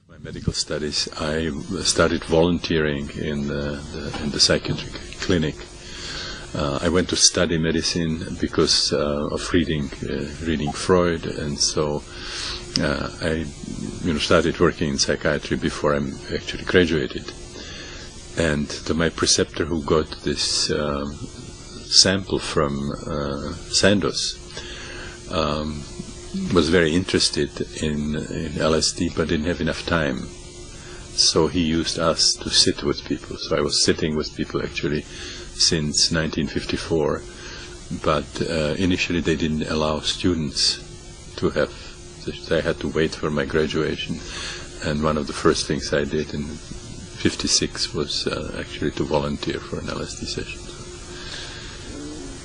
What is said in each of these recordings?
My medical studies, I started volunteering in the psychiatric clinic. I went to study medicine because of reading Freud, and so I started working in psychiatry before I actually graduated. And my preceptor, who got this sample from Sandoz, was very interested in LSD, but didn't have enough time. So he used us to sit with people. So I was sitting with people actually since 1954. But initially they didn't allow students to have, they had to wait for my graduation. And one of the first things I did in 56 was actually to volunteer for an LSD session.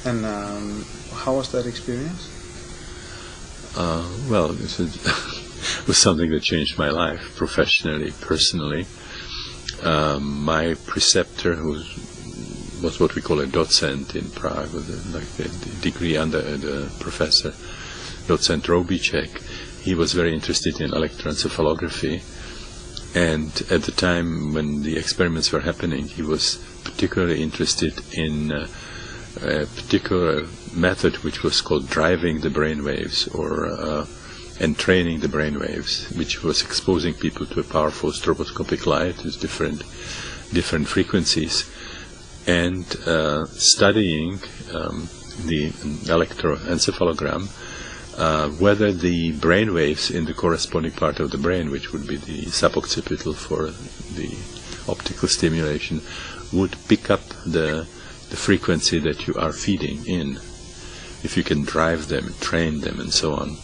And how was that experience? Well, it was something that changed my life professionally, personally. My preceptor, who was what we call a docent in Prague, with a degree under the professor, Docent Robíček, he was very interested in electroencephalography. And at the time when the experiments were happening, he was particularly interested in a particular method which was called driving the brain waves, or entraining the brain waves, which was exposing people to a powerful stroboscopic light with different frequencies, and studying the electroencephalogram, whether the brain waves in the corresponding part of the brain, which would be the suboccipital for the optical stimulation, would pick up the frequency that you are feeding in, if you can drive them, train them, and so on.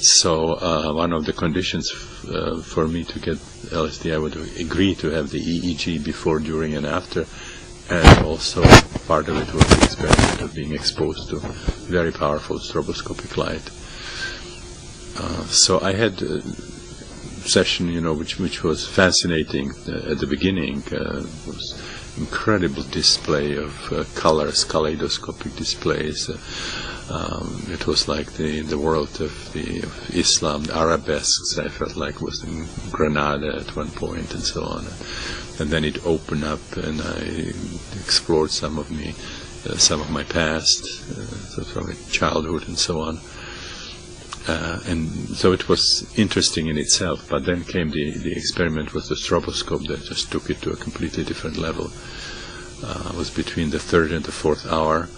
So one of the conditions for me to get LSD, I would agree to have the EEG before, during, and after, and also part of it was the experiment of being exposed to very powerful stroboscopic light. So I had a session, which was fascinating at the beginning. It was incredible display of colors, kaleidoscopic displays. It was like the world of Islam, the arabesques. I felt like was in Granada at one point, and so on. And then it opened up, and I explored some of my past, from my childhood, and so on. And so it was interesting in itself, but then came the experiment with the stroboscope that just took it to a completely different level. It was between the third and the fourth hour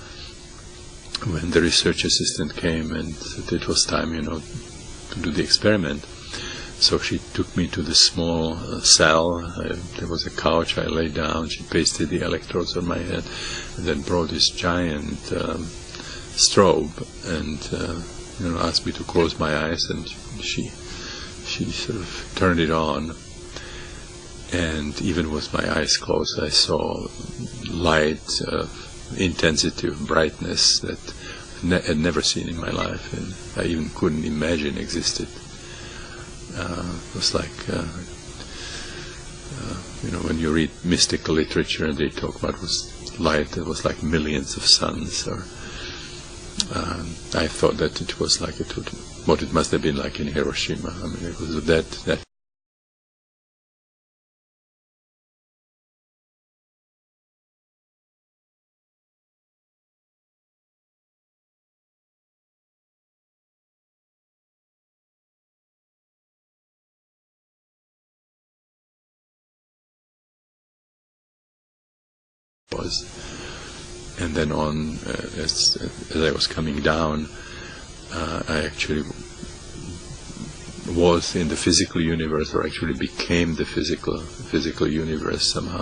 when the research assistant came, and it was time, to do the experiment. So she took me to the small cell. There was a couch. I lay down. She pasted the electrodes on my head, and then brought this giant strobe and asked me to close my eyes, and she sort of turned it on, and even with my eyes closed I saw light, intensity of brightness that I had never seen in my life, and I even couldn't imagine existed. It was like when you read mystical literature and they talk about light that was like millions of suns, or I thought that it was like what it must have been like in Hiroshima. I mean, it was that. And then on, as I was coming down, I actually was in the physical universe, or actually became the physical universe somehow.